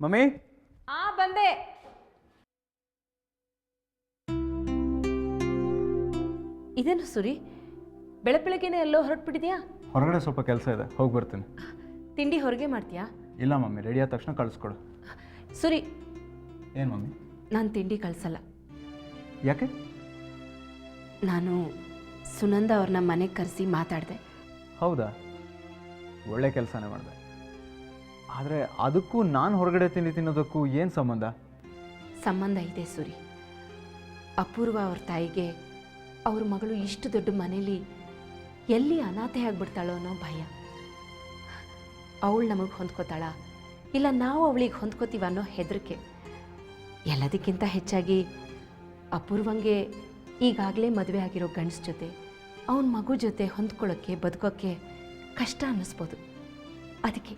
Mummy ಬಂದೆ. ಇದೇನು ಸುರಿ, ಬೆಳಗ್ಗೆನೆ ಎಲ್ಲೋ ಹೊರಟ್ಬಿಟ್ಟಿದ್ಯಾ? ಹೊರಗಡೆ ಸ್ವಲ್ಪ ಕೆಲಸ ಇದೆ, ಹೋಗಿ ಬರ್ತೀನಿ. ತಿಂಡಿ ಹೊರಗೆ ಮಾಡ್ತೀಯಾ? ಇಲ್ಲ ಮಮ್ಮಿ, ರೆಡಿ ಆದ ತಕ್ಷಣ ಕಳಿಸ್ಕೊಡು. ಸುರಿ, ಏನು ಮಮ್ಮಿ? ನಾನು ತಿಂಡಿ ಕಳಿಸಲ್ಲ. ಯಾಕೆ? ನಾನು ಸುನಂದ ಅವ್ರನ್ನ ಮನೆಗೆ ಕರೆಸಿ ಮಾತಾಡಿದೆ. ಹೌದಾ? ಒಳ್ಳೆ ಕೆಲಸನೇ ಮಾಡಿದೆ. ಆದರೆ ಅದಕ್ಕೂ ನಾನು ಹೊರಗಡೆ ತಿಂಡಿ ತಿನ್ನೋದಕ್ಕೂ ಏನು ಸಂಬಂಧ? ಸಂಬಂಧ ಇದೆ ಸುರಿ. ಅಪೂರ್ವ ಅವ್ರ ತಾಯಿಗೆ ಅವ್ರ ಮಗಳು ಇಷ್ಟು ದೊಡ್ಡ ಮನೇಲಿ ಎಲ್ಲಿ ಅನಾಥೆ ಆಗ್ಬಿಡ್ತಾಳೋ ಅನ್ನೋ ಭಯ. ಅವಳು ನಮಗೆ ಹೊಂದ್ಕೋತಾಳ, ಇಲ್ಲ ನಾವು ಅವಳಿಗೆ ಹೊಂದ್ಕೋತೀವ ಅನ್ನೋ ಹೆದರಿಕೆ. ಎಲ್ಲದಕ್ಕಿಂತ ಹೆಚ್ಚಾಗಿ ಅಪೂರ್ವಂಗೆ ಈಗಾಗಲೇ ಮದುವೆ ಆಗಿರೋ ಗಂಡಸ ಜೊತೆ ಅವನ ಮಗು ಜೊತೆ ಹೊಂದ್ಕೊಳ್ಳೋಕ್ಕೆ ಬದುಕೋಕ್ಕೆ ಕಷ್ಟ ಅನ್ನಿಸ್ಬೋದು. ಅದಕ್ಕೆ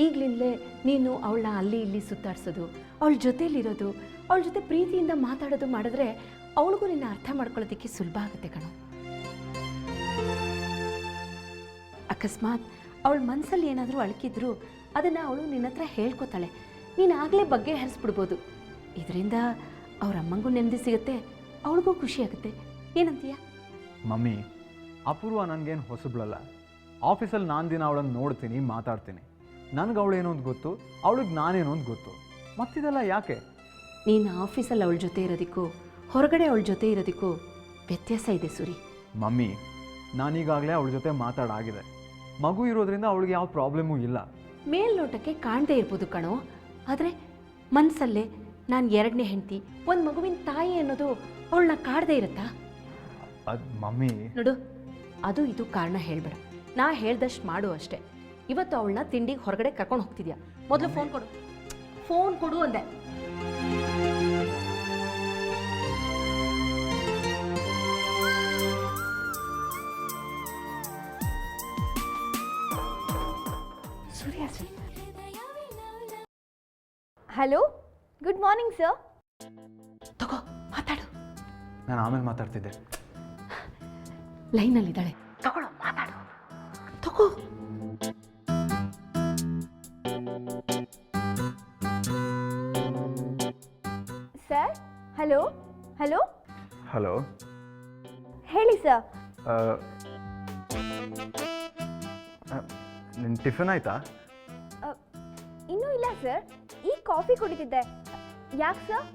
ಈಗಲಿಂದಲೇ ನೀನು ಅವಳನ್ನ ಅಲ್ಲಿ ಇಲ್ಲಿ ಸುತ್ತಾಡ್ಸೋದು, ಅವಳ ಜೊತೆಯಲ್ಲಿರೋದು, ಅವಳ ಜೊತೆ ಪ್ರೀತಿಯಿಂದ ಮಾತಾಡೋದು ಮಾಡಿದ್ರೆ ಅವಳಿಗೂ ನಿನ್ನ ಅರ್ಥ ಮಾಡ್ಕೊಳ್ಳೋದಕ್ಕೆ ಸುಲಭ ಆಗುತ್ತೆ ಕಣೋ. ಅಕಸ್ಮಾತ್ ಅವಳ ಮನಸ್ಸಲ್ಲಿ ಏನಾದರೂ ಅಳಕಿದ್ರು ಅದನ್ನು ಅವಳು ನಿನ್ನ ಹತ್ರ ಹೇಳ್ಕೊತಾಳೆ. ನೀನು ಆಗಲೇ ಬಗ್ಗೆ ಹರಿಸ್ಬಿಡ್ಬೋದು. ಇದರಿಂದ ಅವ್ರ ಅಮ್ಮಂಗೂ ನೆಮ್ಮದಿ ಸಿಗುತ್ತೆ, ಅವಳಿಗೂ ಖುಷಿ ಆಗುತ್ತೆ. ಏನಂತೀಯ? ಮಮ್ಮಿ, ಅಪೂರ್ವ ನನಗೇನು ಹೊಸಬ್ಳಲ್ಲ. ಆಫೀಸಲ್ಲಿ ನಾನು ದಿನ ಅವಳನ್ನು ನೋಡ್ತೀನಿ, ಮಾತಾಡ್ತೀನಿ. ನನಗೆ ಅವಳೇನೋ ಒಂದು ಗೊತ್ತು, ಅವಳಿಗೆ ನಾನೇನೋ ಒಂದು ಗೊತ್ತು. ಮತ್ತಿದೆಲ್ಲ ಯಾಕೆ? ನೀನು ಆಫೀಸಲ್ಲಿ ಅವಳ ಜೊತೆ ಇರೋದಕ್ಕೂ ಹೊರಗಡೆ ಅವಳ ಜೊತೆ ಇರೋದಕ್ಕೂ ವ್ಯತ್ಯಾಸ ಇದೆ ಸುರಿ. ಮಮ್ಮಿ, ನಾನೀಗಾಗಲೇ ಅವಳ ಜೊತೆ ಮಾತಾಡಾಗಿದೆ. ಮಗು ಇರೋದ್ರಿಂದ ಅವಳಿಗೆ ಯಾವ ಪ್ರಾಬ್ಲಮ್ಮೂ ಇಲ್ಲ. ಮೇಲ್ನೋಟಕ್ಕೆ ಕಾಣದೇ ಇರ್ಬೋದು ಕಣೋ, ಆದರೆ ಮನಸ್ಸಲ್ಲೇ ನಾನು ಎರಡನೇ ಹೆಂಡತಿ, ಒಂದು ಮಗುವಿನ ತಾಯಿ ಅನ್ನೋದು ಅವಳನ್ನ ಕಾಡದೇ ಇರುತ್ತಾ? ಅದು ಮಮ್ಮಿ ನೋಡು, ಅದು ಇದು ಕಾರಣ ಹೇಳಬೇಡ. ನಾ ಹೇಳ್ದಷ್ಟು ಮಾಡು ಅಷ್ಟೇ. ಇವತ್ತು ಅವಳನ್ನ ತಿಂಡಿಗೆ ಹೊರಗಡೆ ಕರ್ಕೊಂಡು ಹೋಗ್ತಿದ್ಯಾ? ಮೊದಲು ಫೋನ್ ಕೊಡು. ಫೋನ್ ಕೊಡು ಅಂದೆ. Hello, good morning sir. ತಗೋ ಮಾತಾಡು. ನಾನು ಆಮೇಲೆ ಮಾತಾಡ್ತಿದ್ದೆ. ಲೈನಲ್ಲಿದ್ದಾಳೆ, ತಗೊಳ್ಳೋ ಮಾತಾಡು. ತಗೋ. Sir, hello hello. ಹಲೋ, ಹೇಳಿ ಸರ್. ನಿನ್ನ ಟಿಫನ್ ಆಯಿತಾ? ಇನ್ನೂ ಇಲ್ಲ ಸರ್, ಈಗ ಕಾಫಿ ಕುಡಿತಿದ್ದೆ. ಯಾಕೆ ಸರ್?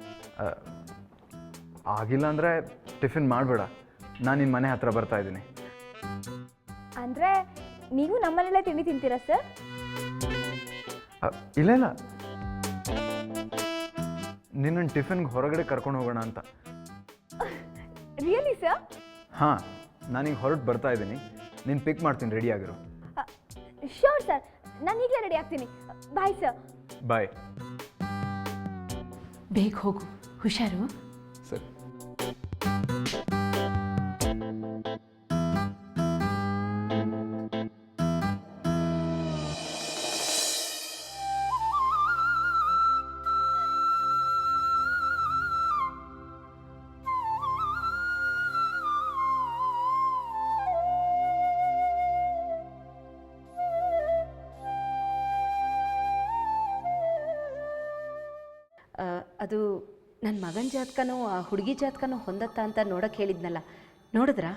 ಆಗಿಲ್ಲ ಅಂದರೆ ಟಿಫಿನ್ ಮಾಡಬೇಡ, ನಾನು ನಿನ್ನ ಮನೆ ಹತ್ರ ಬರ್ತಾ ಇದ್ದೀನಿ. ಅಂದರೆ ನೀವು ನಮ್ಮನೆಲ್ಲೇ ತಿಂಡಿ ತಿಂತೀರಾ ಸರ್? ಇಲ್ಲ ಇಲ್ಲ, ನಿನ್ನ ಟಿಫಿನ್ಗೆ ಹೊರಗಡೆ ಕರ್ಕೊಂಡು ಹೋಗೋಣ ಅಂತ. Really sir? ಹಾಂ, ನಾನೀಗ ಹೊರಟು ಬರ್ತಾ ಇದ್ದೀನಿ. ನೀನು ಪಿಕ್ ಮಾಡ್ತೀನಿ, ರೆಡಿ ಆಗಿರು. ಶ್ಯೂರ್ ಸರ್, ನಾನು ಈಗಲೇ ರೆಡಿ ಆಗ್ತೀನಿ. Bye sir. ಬಾಯ್. ಬೇಗ ಹೋಗು, ಹುಷಾರು. ಸರಿ. ಅದು ನನ್ನ ಮಗನ ಜಾತಕನೋ ಆ ಹುಡುಗಿ ಜಾತಕನೋ ಹೊಂದತ್ತಾ ಅಂತ ನೋಡೋಕ್ಕೆ ಹೇಳಿದ್ನಲ್ಲ, ನೋಡಿದ್ರಾ?